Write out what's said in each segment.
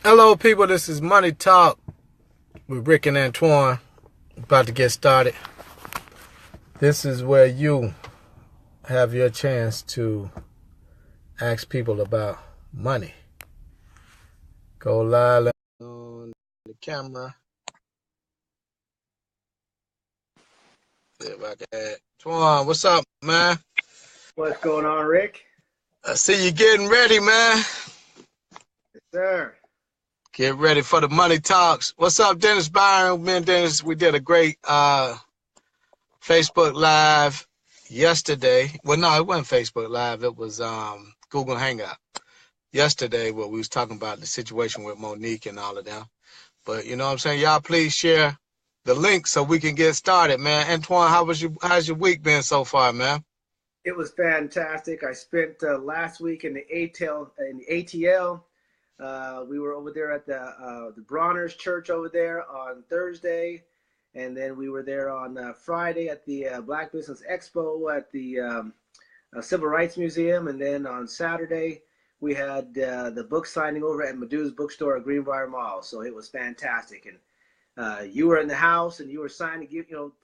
Hello, people. This is Money Talk with Rick and Antoine. About to get started. This is where you have your chance to ask people about money. Go live on the camera. See if I can add. Antoine, what's up, man? What's going on, Rick? I see you getting ready, man. Yes, sir. Get ready for the Money Talks. What's up, Dennis Byron? Me and Dennis, we did a great Facebook Live yesterday. Well, no, it wasn't Facebook Live. It was Google Hangout yesterday where we was talking about the situation with Monique and all of them. But you know what I'm saying? Y'all please share the link so we can get started, man. Antoine, how's your week been so far, man? It was fantastic. I spent last week in the ATL. We were over there at the Bronner's Church over there on Thursday, and then we were there on Friday at the Black Business Expo at the Civil Rights Museum, and then on Saturday we had the book signing over at Medu's Bookstore at Greenbrier Mall. So it was fantastic, and you were in the house and you were signing,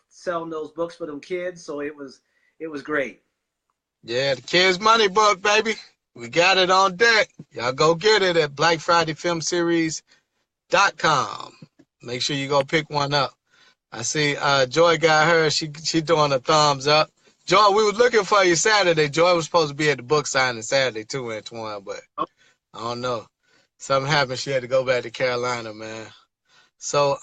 selling those books for them kids. So it was great. Yeah, the Kids Money book, baby. We got it on deck. Y'all go get it at BlackFridayFilmSeries.com. Make sure you go pick one up. I see Joy got her. She doing a thumbs up. Joy, we was looking for you Saturday. Joy was supposed to be at the book signing Saturday too, Antoine, but I don't know. Something happened. She had to go back to Carolina, man. So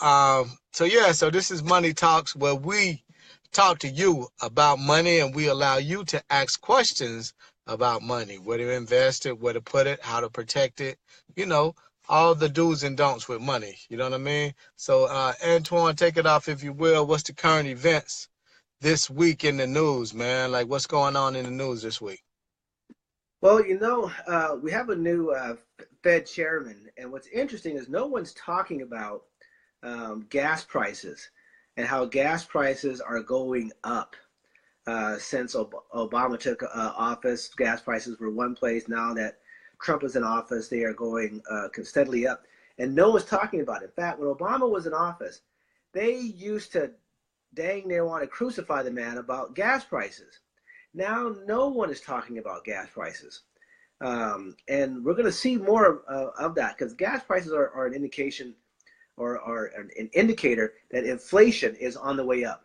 this is Money Talks where we talk to you about money and we allow you to ask questions about money, where to invest it, where to put it, how to protect it, you know, all the do's and don'ts with money. You know what I mean? So Antoine, take it off if you will. What's the current events this week in the news, man? Like what's going on in the news this week? Well, we have a new Fed chairman, and what's interesting is no one's talking about gas prices and how gas prices are going up. Since Obama took office, gas prices were one place. Now that Trump is in office, they are going steadily up. And no one's talking about it. In fact, when Obama was in office, they used to dang near want to crucify the man about gas prices. Now, no one is talking about gas prices. And we're going to see more of that because gas prices are an indication or an indicator that inflation is on the way up.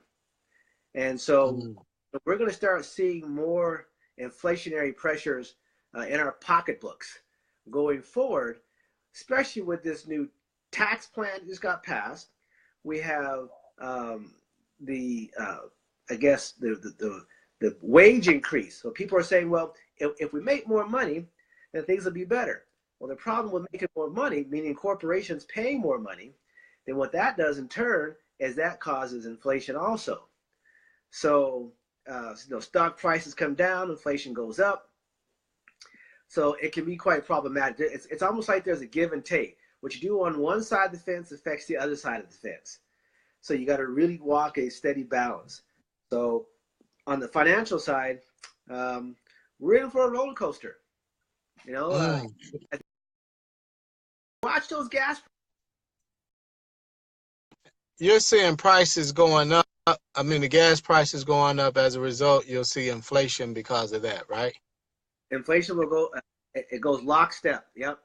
And so Mm. we're going to start seeing more inflationary pressures in our pocketbooks going forward, especially with this new tax plan that just got passed. We have the, I guess, the wage increase. So people are saying, well, if we make more money, then things will be better. Well, the problem with making more money, meaning corporations paying more money, then what that does in turn is that causes inflation also. So, stock prices come down, inflation goes up. So it can be quite problematic. It's almost like there's a give and take. What you do on one side of the fence affects the other side of the fence. So you got to really walk a steady balance. So on the financial side, we're in for a roller coaster. You know, Mm. watch those gas. You're seeing prices going up. I mean, the gas prices going up as a result. You'll see inflation because of that, right? Inflation will go. It goes lockstep. Yep,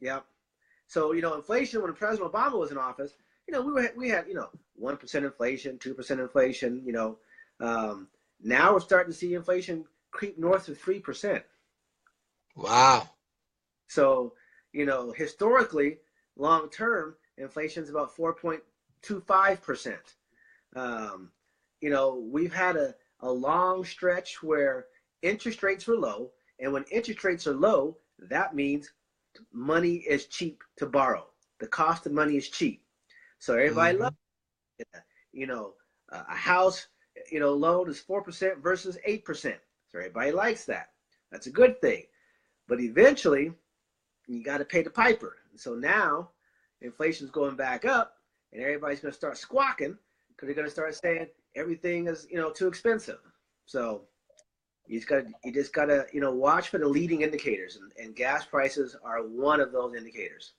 yep. So inflation when President Obama was in office, we had 1% inflation, 2% inflation. Now we're starting to see inflation creep north of 3%. Wow. So historically, long term, inflation is about 4.25%. We've had a long stretch where interest rates were low, and when interest rates are low, that means money is cheap to borrow. The cost of money is cheap. So everybody Mm-hmm. loves it. A house, loan is 4% versus 8%. So everybody likes that. That's a good thing. But eventually, you got to pay the piper. And so now, inflation's going back up, and everybody's going to start squawking because they're going to start saying everything is, too expensive. So you just got to watch for the leading indicators, and gas prices are one of those indicators.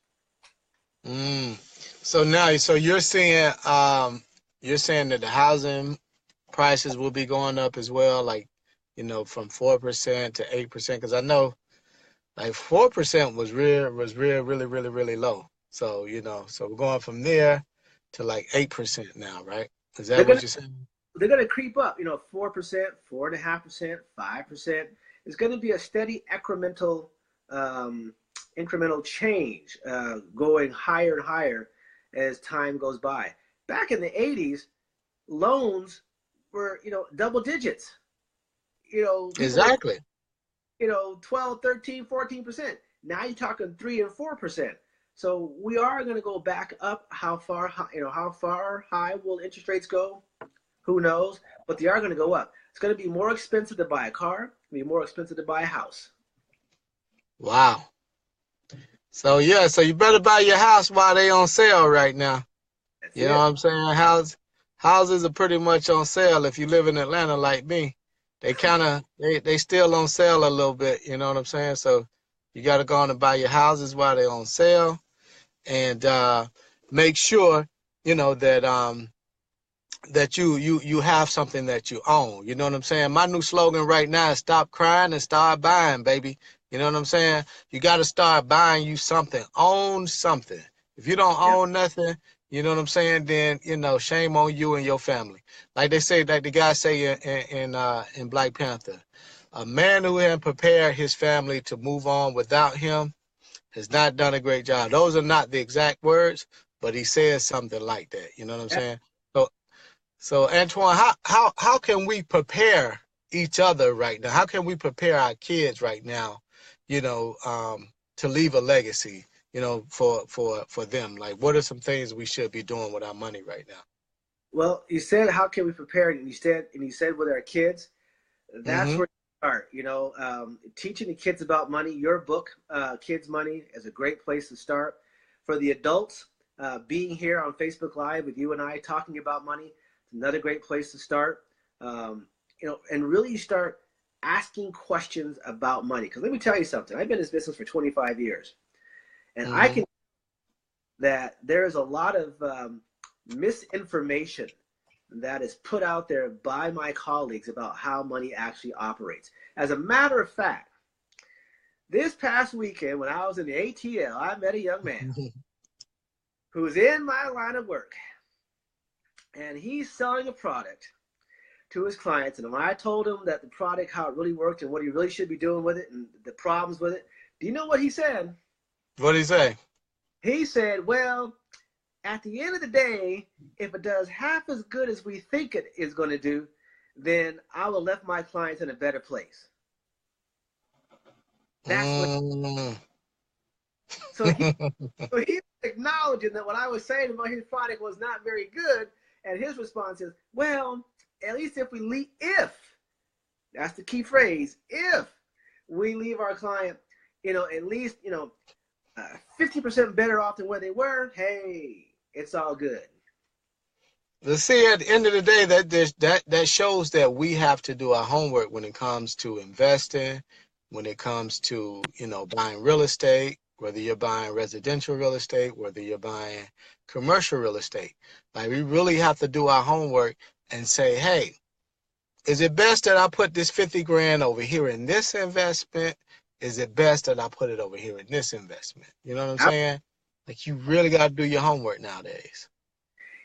Mm. So now, so you're saying that the housing prices will be going up as well, like, from 4% to 8%. Because I know like 4% was real, really, really, really low. So, so we're going from there to like 8% now, right? Is They're that gonna what you're saying? they're gonna creep up. 4%, 4.5%, 5%. It's gonna be a steady incremental change, going higher and higher as time goes by. Back in the '80s, loans were double digits. People were Exactly. 12, 13, 14%. Now you're talking 3 and 4%. So we are going to go back up. How far how far high will interest rates go? Who knows? But they are going to go up. It's going to be more expensive to buy a car. It's going to be more expensive to buy a house. Wow. So yeah, so you better buy your house while they on sale right now. That's You know what it. I'm saying? Houses are pretty much on sale if you live in Atlanta like me. They still on sale a little bit, you know what I'm saying? So you gotta go on and buy your houses while they're on sale, and make sure, that you have something that you own. You know what I'm saying? My new slogan right now is stop crying and start buying, baby. You know what I'm saying? You got to start buying you something. Own something. If you don't Yeah. own nothing, you know what I'm saying? Then shame on you and your family. Like they say, like the guy say in Black Panther, a man who hadn't prepared his family to move on without him has not done a great job. Those are not the exact words, but he says something like that. You know what I'm saying? So so Antoine, how can we prepare each other right now? How can we prepare our kids right now, to leave a legacy, for them? Like, what are some things we should be doing with our money right now? Well, you said how can we prepare it, and you said with our kids. That's Mm-hmm. where you start. Teaching the kids about money. Your book, Kids Money, is a great place to start. For the adults, being here on Facebook Live with you and I talking about money, it's another great place to start. And really start asking questions about money. Because let me tell you something. I've been in this business for 25 years, and I Mm-hmm. can that there is a lot of misinformation that is put out there by my colleagues about how money actually operates. As a matter of fact, this past weekend when I was in the ATL, I met a young man who's in my line of work, and he's selling a product to his clients. And when I told him that the product, how it really worked and what he really should be doing with it and the problems with it, do you know what he said? What do you say? He said, well, at the end of the day, if it does half as good as we think it is going to do, then I will left my clients in a better place. That's what. Mm. So he, so he's acknowledging that what I was saying about his product was not very good, and his response is, "Well, at least if that's the key phrase, if we leave our client, at least 50% better off than where they were, hey, it's all good." Let's see, at the end of the day, that shows that we have to do our homework when it comes to investing, when it comes to buying real estate, whether you're buying residential real estate, whether you're buying commercial real estate. Like, we really have to do our homework and say, hey, is it best that I put this 50 grand over here in this investment? Is it best that I put it over here in this investment? You know what I'm saying? Like, you really got to do your homework nowadays.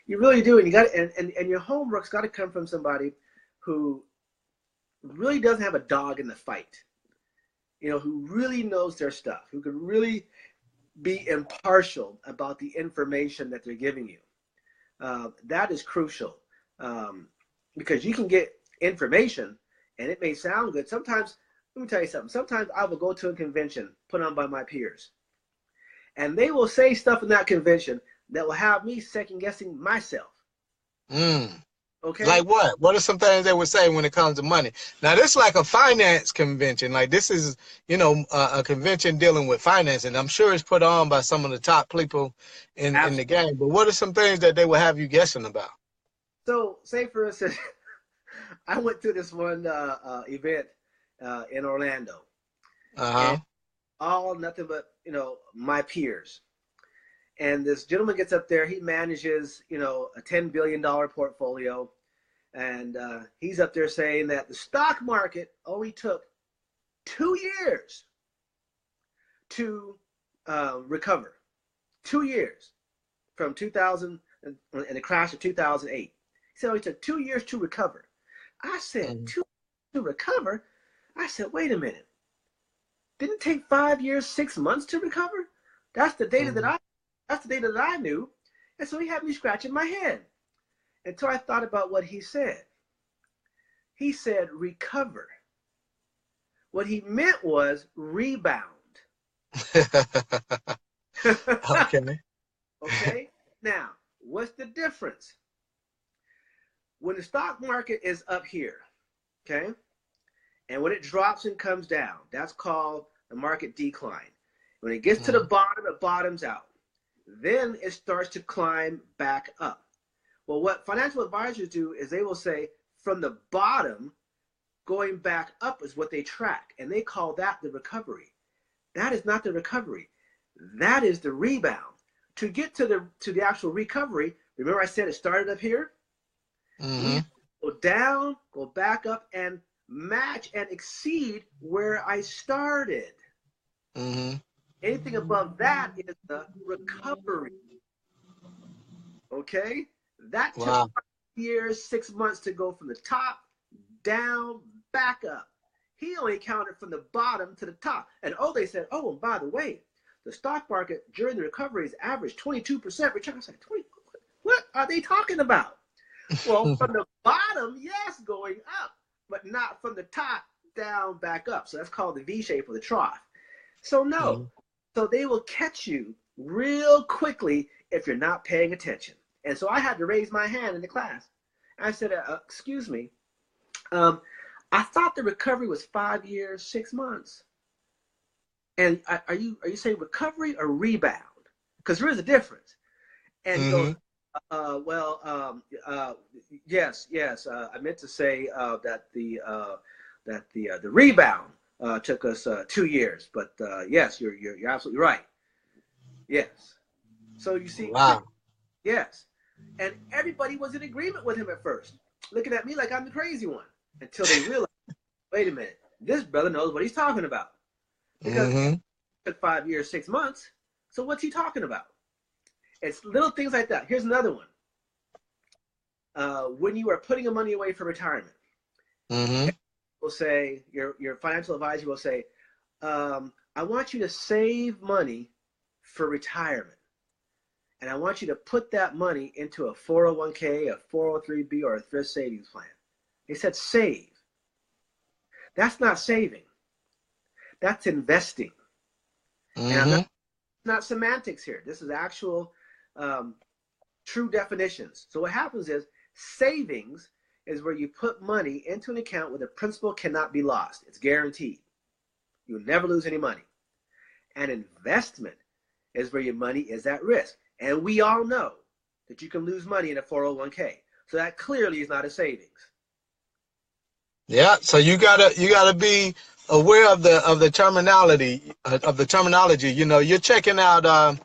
You really do, and you got and your homework's got to come from somebody who really doesn't have a dog in the fight. Who really knows their stuff, who can really be impartial about the information that they're giving you. That is crucial, because you can get information and it may sound good. Sometimes, let me tell you something. Sometimes I will go to a convention put on by my peers, and they will say stuff in that convention that will have me second guessing myself. Mm. Okay. Like what? What are some things they would say when it comes to money? Now, this is like a finance convention. Like, this is, a convention dealing with finance, and I'm sure it's put on by some of the top people in the Absolutely. game. But what are some things that they will have you guessing about? So, say for instance, I went to this one event in Orlando, and Uh-huh. all nothing but my peers. And this gentleman gets up there. He manages, a $10 billion portfolio, and he's up there saying that the stock market only took 2 years to recover. 2 years from 2000 and the crash of 2008. He said it only took 2 years to recover. I said, 2 years to recover? I said, wait a minute. Didn't it take 5 years, 6 months to recover? That's the data that I knew. And so he had me scratching my head until I thought about what he said. He said recover. What he meant was rebound. Okay. Okay? Now, what's the difference? When the stock market is up here, okay, and when it drops and comes down, that's called the market decline. When it gets to the bottom, it bottoms out. Then it starts to climb back up. Well, what financial advisors do is they will say from the bottom, going back up is what they track, and they call that the recovery. That is not the recovery. That is the rebound. To get to the actual recovery, remember I said it started up here? We go down, go back up, and match and exceed where I started. Anything above that is the recovery. Okay? That took 5 years, 6 months to go from the top, down, back up. He only counted from the bottom to the top. And they said, and by the way, the stock market during the recovery has averaged 22% return. I was like, 20, what are they talking about? Well, from the bottom, yes, going up, but not from the top, down, back up. So that's called the V shape or the trough. So no. So they will catch you real quickly if you're not paying attention. And so I had to raise my hand in the class. I said, excuse me, I thought the recovery was 5 years, 6 months. And are you saying recovery or rebound? Because there is a difference. And he goes, yes. I meant to say that the rebound took us 2 years, but yes, you're absolutely right. Yes. So you see, yes, and everybody was in agreement with him at first, looking at me like I'm the crazy one, until they realized, wait a minute, this brother knows what he's talking about, because it took 5 years, 6 months. So what's he talking about? It's little things like that. Here's another one. When you are putting your money away for retirement, will say, your financial advisor will say, I want you to save money for retirement. And I want you to put that money into a 401k, a 403b, or a thrift savings plan. They said save. That's not saving. That's investing. And I'm not semantics here. This is actual true definitions. So what happens is savings is where you put money into an account where the principal cannot be lost. It's guaranteed. You'll never lose any money. And investment is where your money is at risk. And we all know that you can lose money in a 401k. So that clearly is not a savings. Yeah, so you gotta be aware of the terminology. You know, you're checking out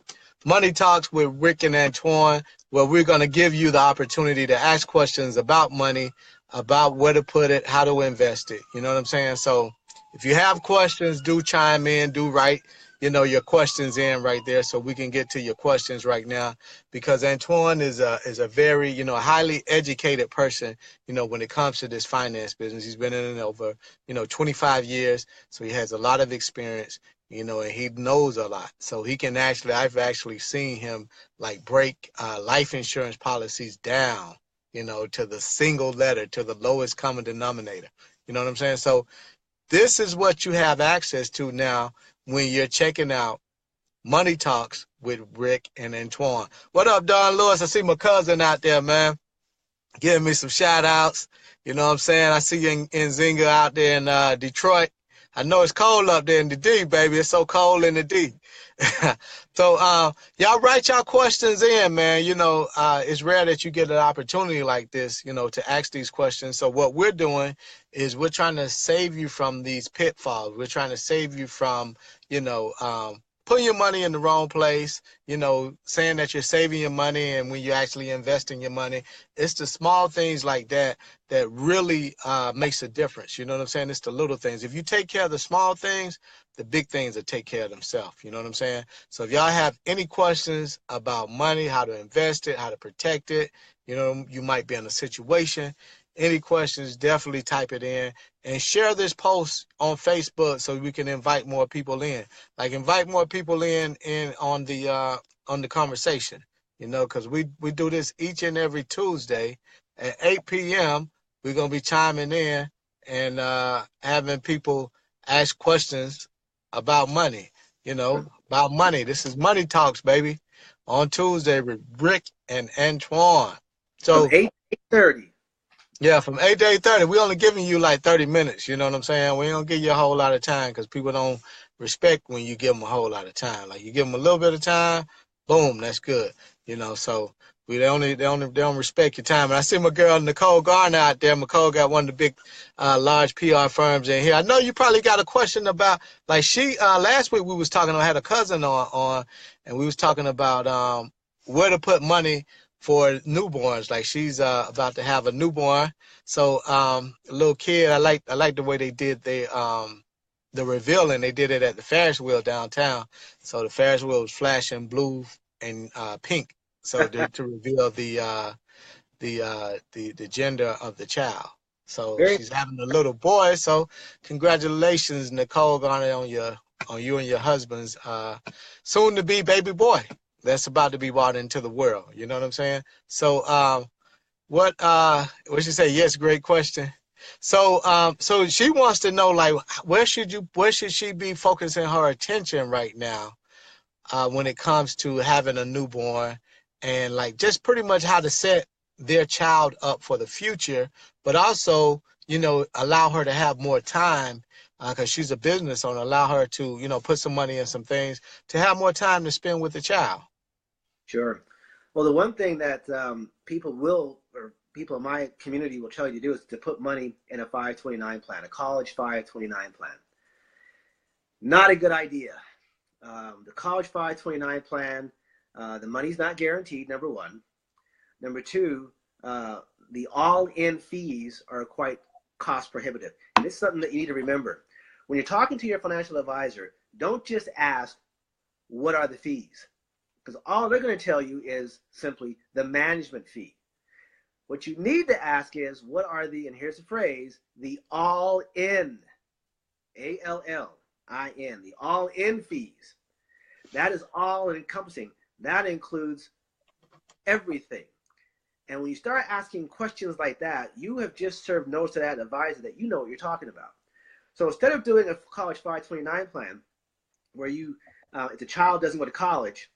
Money Talks with Rick and Antoine, where we're gonna give you the opportunity to ask questions about money, about where to put it, how to invest it. You know what I'm saying? So if you have questions, do chime in, do write, your questions in right there, so we can get to your questions right now, because Antoine is a very, highly educated person, when it comes to this finance business. He's been in it over, 25 years. So he has a lot of experience, and he knows a lot. So he can I've actually seen him like break life insurance policies down, to the single letter, to the lowest common denominator. You know what I'm saying? So this is what you have access to now when you're checking out Money Talks with Rick and Antoine. What up, Don Lewis? I see my cousin out there, man, giving me some shout outs. You know what I'm saying? I see you in Zinga out there in Detroit. I know it's cold up there in the D, baby. It's so cold in the D. So y'all write y'all questions in, man. It's rare that you get an opportunity like this, to ask these questions. So what we're doing is we're trying to save you from these pitfalls. We're trying to save you from, putting your money in the wrong place, saying that you're saving your money and when you're actually investing your money. It's the small things like that that really makes a difference. You know what I'm saying? It's the little things. If you take care of the small things, the big things will take care of themselves. You know what I'm saying? So if y'all have any questions about money, how to invest it, how to protect it, you might be in a situation. Any questions, definitely type it in and share this post on Facebook so we can invite more people in. Like invite more people in on the conversation, because we do this each and every Tuesday at 8 p.m. We're gonna be chiming in and having people ask questions about money, about money. This is Money Talks, baby, on Tuesday with Rick and Antoine. From So 8:30. yeah, from 8 to 8:30, we only giving you like 30 minutes. You know what I'm saying? We don't give you a whole lot of time because people don't respect when you give them a whole lot of time. Like you give them a little bit of time, boom, that's good. So they don't respect your time. And I see my girl Nicole Garner out there. Nicole got one of the big, large PR firms in here. I know you probably got a question about like she last week we was talking. I had a cousin on, and we was talking about where to put money for newborns. Like she's about to have a newborn. So a little kid, I like the way they did the revealing. They did it at the Ferris wheel downtown. So the Ferris wheel was flashing blue and pink. So to reveal the gender of the child. So Very she's having a little boy. So congratulations, Nicole Garner, on you and your husband's soon to be baby boy that's about to be brought into the world. You know what I'm saying? So what she say? Yes, great question. So she wants to know like where should she be focusing her attention right now when it comes to having a newborn and like just pretty much how to set their child up for the future, but also, allow her to have more time because she's a business owner, allow her to, put some money in some things to have more time to spend with the child. sure. Well, the one thing that people in my community will tell you to do is to put money in a 529 plan, a college 529 plan. Not a good idea. The college 529 plan, the money's not guaranteed, number one. Number two, the all-in fees are quite cost prohibitive. And this is something that you need to remember. When you're talking to your financial advisor, don't just ask, what are the fees? Because all they're going to tell you is simply the management fee. What you need to ask is, what are and here's the phrase, the all-in, ALLIN, the all-in fees. That is all encompassing. That includes everything. And when you start asking questions like that, you have just served notice to that advisor that you know what you're talking about. So instead of doing a college 529 plan where if the child doesn't go to college,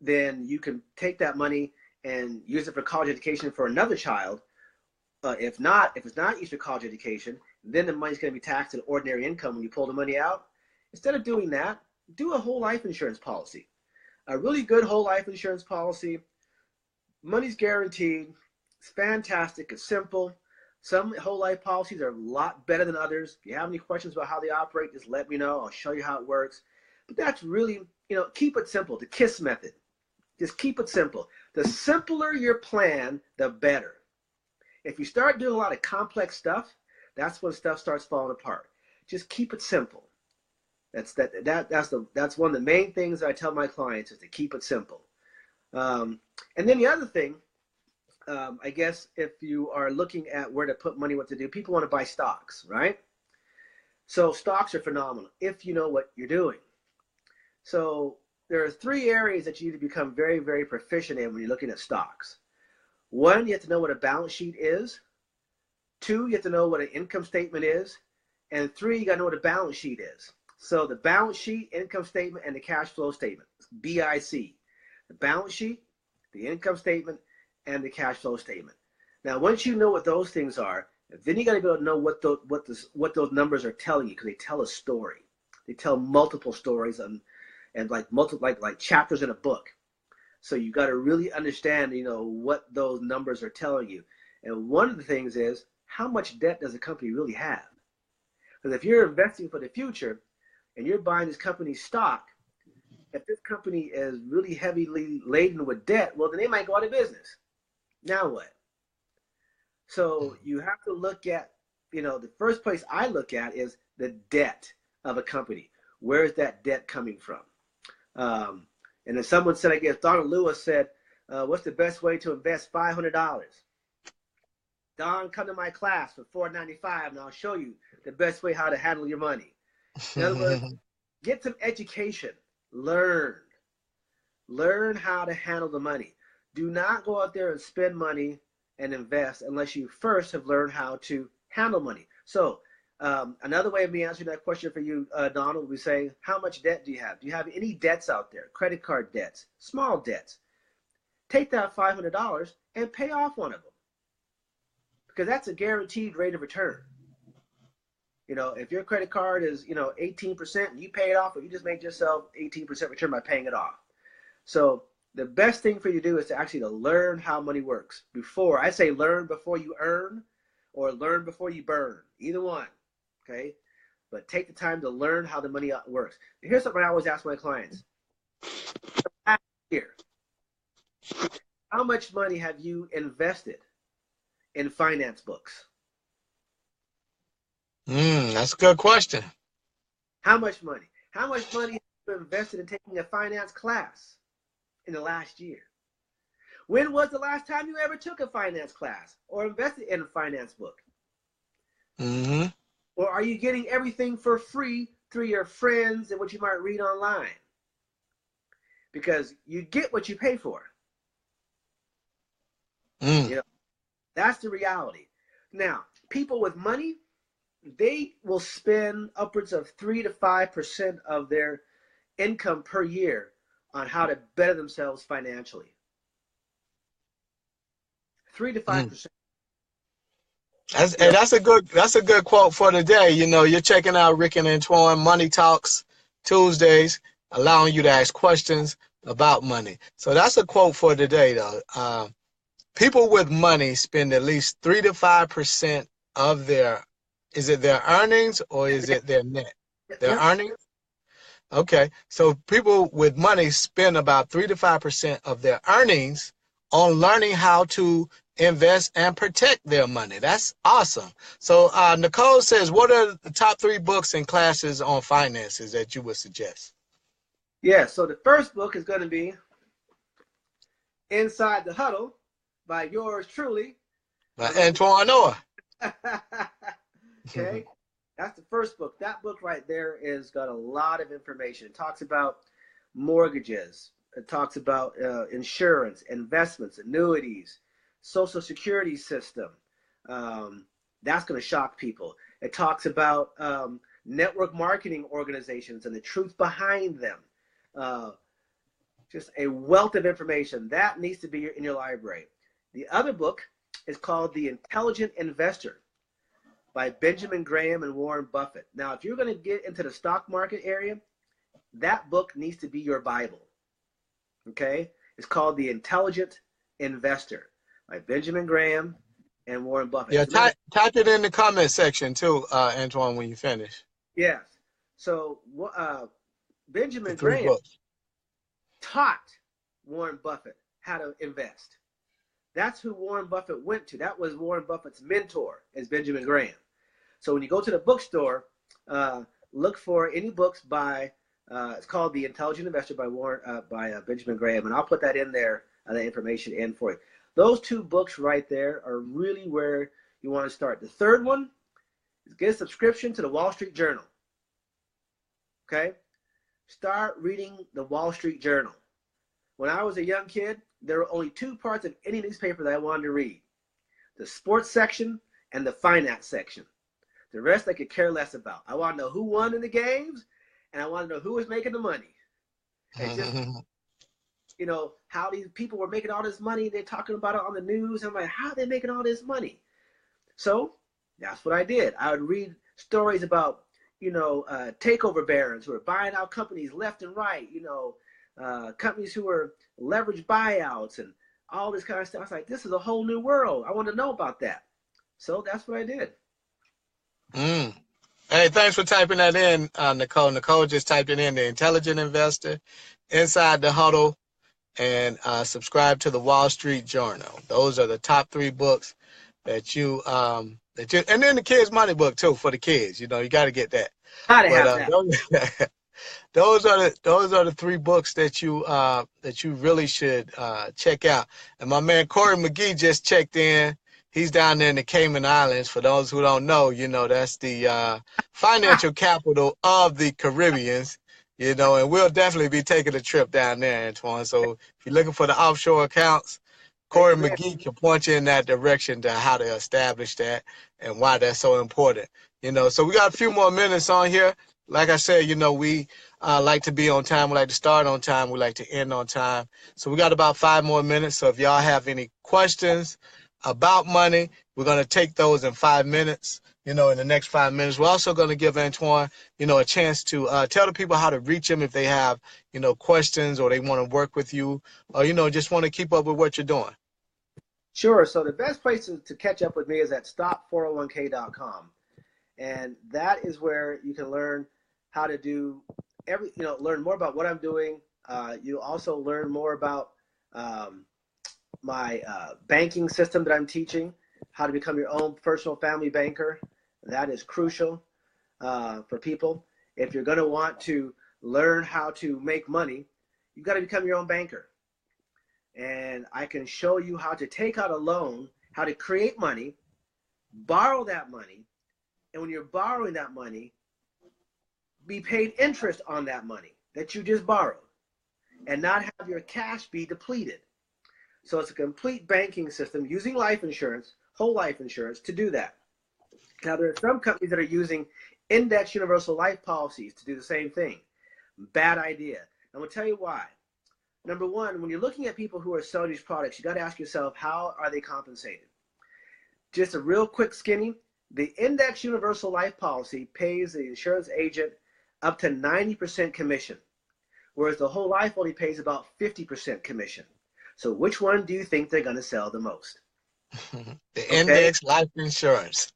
then you can take that money and use it for college education for another child. If it's not used for college education, then the money's going to be taxed at ordinary income when you pull the money out. Instead of doing that, do a whole life insurance policy. A really good whole life insurance policy. Money's guaranteed. It's fantastic. It's simple. Some whole life policies are a lot better than others. If you have any questions about how they operate, just let me know. I'll show you how it works. But that's really, keep it simple. The KISS method. Just keep it simple. The simpler your plan, the better. If you start doing a lot of complex stuff, that's when stuff starts falling apart. Just keep it simple. That's one of the main things I tell my clients is to keep it simple. And then the other thing, I guess if you are looking at where to put money, what to do, people want to buy stocks, right? So stocks are phenomenal if you know what you're doing. So there are three areas that you need to become very, very proficient in when you're looking at stocks. One, you have to know what a balance sheet is. Two, you have to know what an income statement is. And three, you got to know what a balance sheet is. So the balance sheet, income statement, and the cash flow statement, BIC. The balance sheet, the income statement, and the cash flow statement. Now, once you know what those things are, then you got to be able to know what those numbers are telling you, because they tell a story. They tell multiple stories and like chapters in a book. So you got to really understand, what those numbers are telling you. And one of the things is, how much debt does a company really have? Because if you're investing for the future and you're buying this company's stock, If this company is really heavily laden with debt, well, then they might go out of business. Now what? So you have to look at, the first place I look at is the debt of a company. Where is that debt coming from? And then someone said, I guess Donald Lewis said, what's the best way to invest $500? Don, come to my class for $4.95 and I'll show you the best way how to handle your money. In other words, get some education. Learn how to handle the money. Do not go out there and spend money and invest unless you first have learned how to handle money. So another way of me answering that question for you, Donald, would be saying, how much debt do you have? Do you have any debts out there? Credit card debts, small debts. Take that $500 and pay off one of them, because that's a guaranteed rate of return. If your credit card is, 18% and you pay it off, or you just make yourself 18% return by paying it off. So the best thing for you to do is to actually learn how money works. I say learn before you earn, or learn before you burn, either one, okay? But take the time to learn how the money works. Here's something I always ask my clients. Last year, how much money have you invested in finance books? That's a good question. How much money? How much money have you invested in taking a finance class in the last year? When was the last time you ever took a finance class or invested in a finance book? Mm-hmm. Or are you getting everything for free through your friends and what you might read online? Because you get what you pay for. That's the reality. Now, people with money, they will spend upwards of 3 to 5% of their income per year on how to better themselves financially. 3 to 5%. That's a good quote for today. You're checking out Rick and Antoine Money Talks Tuesdays, allowing you to ask questions about money. So that's a quote for today, though. People with money spend at least 3 to 5% of is it their earnings or is it their net? Their earnings? Okay. So people with money spend about 3 to 5% of their earnings on learning how to invest and protect their money. That's awesome. So Nicole says, what are the top 3 books and classes on finances that you would suggest? Yeah, so the first book is going to be Inside the Huddle by yours truly. By Antoine Noah. Okay, that's the first book. That book right there is got a lot of information. It talks about mortgages. It talks about insurance, investments, annuities, Social Security system. That's going to shock people. It talks about network marketing organizations and the truth behind them. Just a wealth of information. That needs to be in your library. The other book is called The Intelligent Investor by Benjamin Graham and Warren Buffett. Now, if you're going to get into the stock market area, that book needs to be your Bible. Okay? It's called The Intelligent Investor by Benjamin Graham and Warren Buffett. Yeah, type it in the comment section too, Antoine, when you finish. Yes. So Benjamin Graham taught Warren Buffett how to invest. That's who Warren Buffett went to. That was Warren Buffett's mentor, is Benjamin Graham. So when you go to the bookstore, look for any books by, it's called The Intelligent Investor by Benjamin Graham, and I'll put that in there, that information in for you. Those 2 books right there are really where you want to start. The third one is get a subscription to the Wall Street Journal. Okay? Start reading the Wall Street Journal. When I was a young kid, there were only 2 parts of any newspaper that I wanted to read: the sports section and the finance section. The rest I could care less about. I want to know who won in the games, and I want to know who was making the money. And just, how these people were making all this money. They're talking about it on the news. I'm like, how are they making all this money? So that's what I did. I would read stories about, takeover barons who are buying out companies left and right, companies who were leveraged buyouts and all this kind of stuff. I was like, this is a whole new world. I want to know about that. So that's what I did. Hey, thanks for typing that in, Nicole. Nicole just typed it in, The Intelligent Investor, Inside the Huddle, and subscribe to the Wall Street Journal. Those are the top three books and then the Kids Money book too for the kids. You know, you got to get that. Gotta But have that. those are the three books that you really should check out. And my man Corey McGee just checked in. He's down there in the Cayman Islands. For those who don't know, that's the financial capital of the Caribbeans. And we'll definitely be taking a trip down there, Antoine. So if you're looking for the offshore accounts, Take Corey it there. McGee can point you in that direction to how to establish that and why that's so important. So we got a few more minutes on here. Like I said, we like to be on time. We like to start on time. We like to end on time. So we got about 5 more minutes. So if y'all have any questions about money, we're going to take those in 5 minutes. In the next 5 minutes, we're also going to give Antoine, a chance to tell the people how to reach him if they have, questions or they want to work with you or, just want to keep up with what you're doing. Sure. So the best place to catch up with me is at stop401k.com. And that is where you can learn how to do learn more about what I'm doing. You'll also learn more about my banking system that I'm teaching, how to become your own personal family banker. That is crucial for people. If you're going to want to learn how to make money, you've got to become your own banker. And I can show you how to take out a loan, how to create money, borrow that money, and when you're borrowing that money, be paid interest on that money that you just borrowed and not have your cash be depleted. So it's a complete banking system using life insurance, whole life insurance, to do that. Now, there are some companies that are using index universal life policies to do the same thing. Bad idea. I'm going to tell you why. Number one, when you're looking at people who are selling these products, you got to ask yourself, how are they compensated? Just a real quick skinny, the index universal life policy pays the insurance agent up to 90% commission, whereas the whole life only pays about 50% commission. So which one do you think they're going to sell the most? The Okay? index life insurance.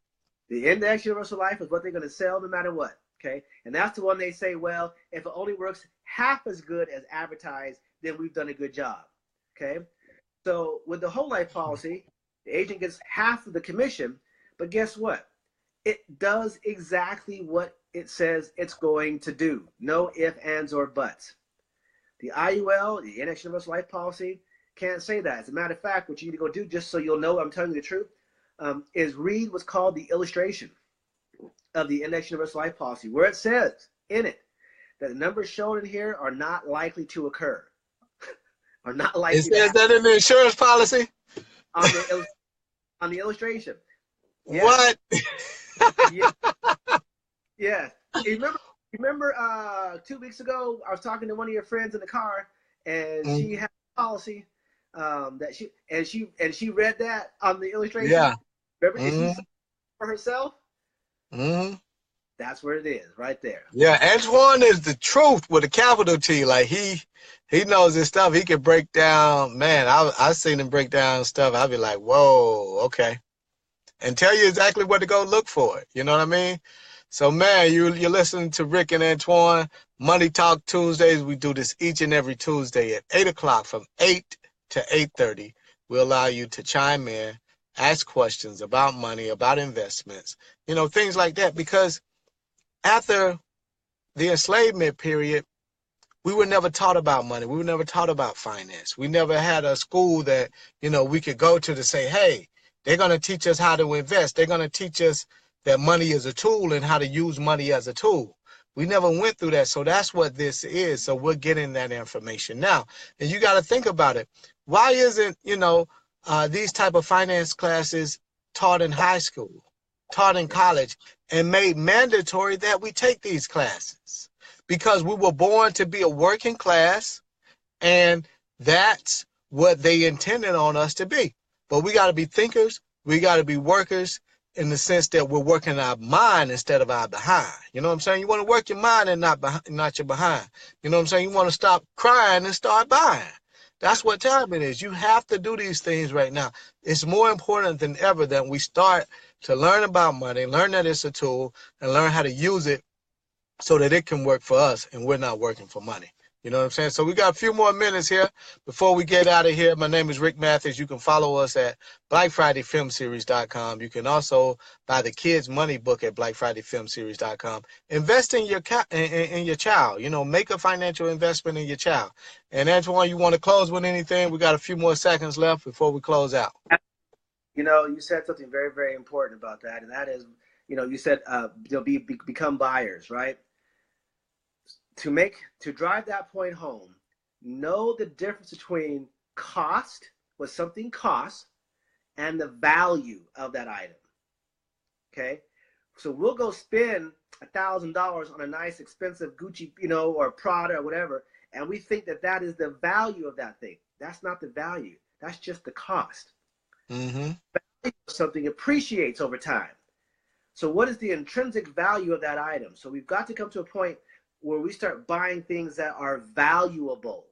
The index universal life is what they're going to sell no matter what. Okay? And that's the one they say, well, if it only works half as good as advertised, then we've done a good job. Okay? So with the whole life policy, the agent gets half of the commission, but guess what? It does exactly what it says it's going to do. No ifs, ands, or buts. The IUL, the index universal life policy, can't say that. As a matter of fact, what you need to go do, just so you'll know I'm telling you the truth, is read what's called the illustration of the index universal life policy, where it says in it that the numbers shown in here are not likely to occur. Are not likely It says that in the insurance policy? on the illustration. Yeah. What? Yeah. Yeah. You remember 2 weeks ago, I was talking to one of your friends in the car, and she had a policy that she read that on the illustration. Yeah. Remember, and she saw it for herself. Mm-hmm. That's where it is, right there. Yeah, Antoine is the truth with a capital T. Like he knows his stuff. He can break down. Man, I've seen him break down stuff. I'll be like, whoa, okay, and tell you exactly what to go look for. You know what I mean? So, man, you're listening to Rick and Antoine, Money Talk Tuesdays. We do this each and every Tuesday at 8 o'clock from 8 to 8:30. We allow you to chime in, ask questions about money, about investments, things like that. Because after the enslavement period, we were never taught about money. We were never taught about finance. We never had a school that, we could go to say, hey, they're going to teach us how to invest. They're going to teach us that money is a tool and how to use money as a tool. We never went through that. So that's what this is. So we're getting that information now. And you got to think about it. Why isn't, these type of finance classes taught in high school, taught in college, and made mandatory that we take these classes? Because we were born to be a working class, and that's what they intended on us to be. But we got to be thinkers. We got to be workers in the sense that we're working our mind instead of our behind. You know what I'm saying? You want to work your mind and not your behind. You know what I'm saying? You want to stop crying and start buying. That's what time it is. You have to do these things right now. It's more important than ever that we start to learn about money, learn that it's a tool, and learn how to use it so that it can work for us and we're not working for money. You know what I'm saying? So we got a few more minutes here before we get out of here. My name is Rick Mathis. You can follow us at BlackFridayFilmSeries.com. You can also buy the Kids Money book at BlackFridayFilmSeries.com. Invest in your child. You know, make a financial investment in your child. And Antoine, you want to close with anything? We got a few more seconds left before we close out. You know, you said something very, very important about that, and that is, you know, you said become buyers, right? To drive that point home, know the difference between cost, what something costs, and the value of that item. Okay, so we'll go spend $1,000 on a nice, expensive Gucci, you know, or Prada or whatever, and we think that that is the value of that thing. That's not the value. That's just the cost. Mm-hmm. Something appreciates over time. So what is the intrinsic value of that item? So we've got to come to a point where we start buying things that are valuable.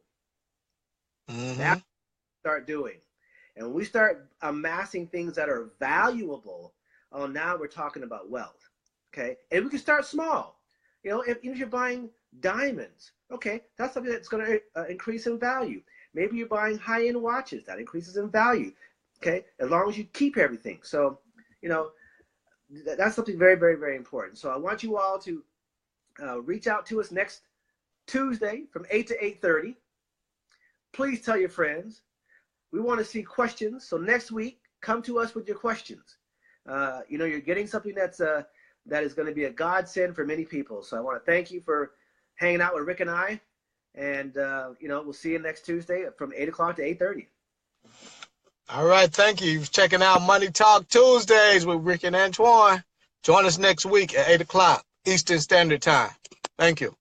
Mm-hmm. That's what we start doing. And when we start amassing things that are valuable, oh, now we're talking about wealth. Okay, and we can start small. You know, even if you're buying diamonds, okay, that's something that's going to increase in value. Maybe you're buying high-end watches, that increases in value. Okay, as long as you keep everything. So, you know, that's something very, very, very important. So I want you all to reach out to us next Tuesday from 8 to 8:30. Please tell your friends. We want to see questions. So next week, come to us with your questions. You know, you're getting something that is going to be a godsend for many people. So I want to thank you for hanging out with Rick and I. And, you know, we'll see you next Tuesday from 8 o'clock to 8:30. All right, thank you. You're checking out Money Talk Tuesdays with Rick and Antoine. Join us next week at 8 o'clock Eastern Standard Time. Thank you.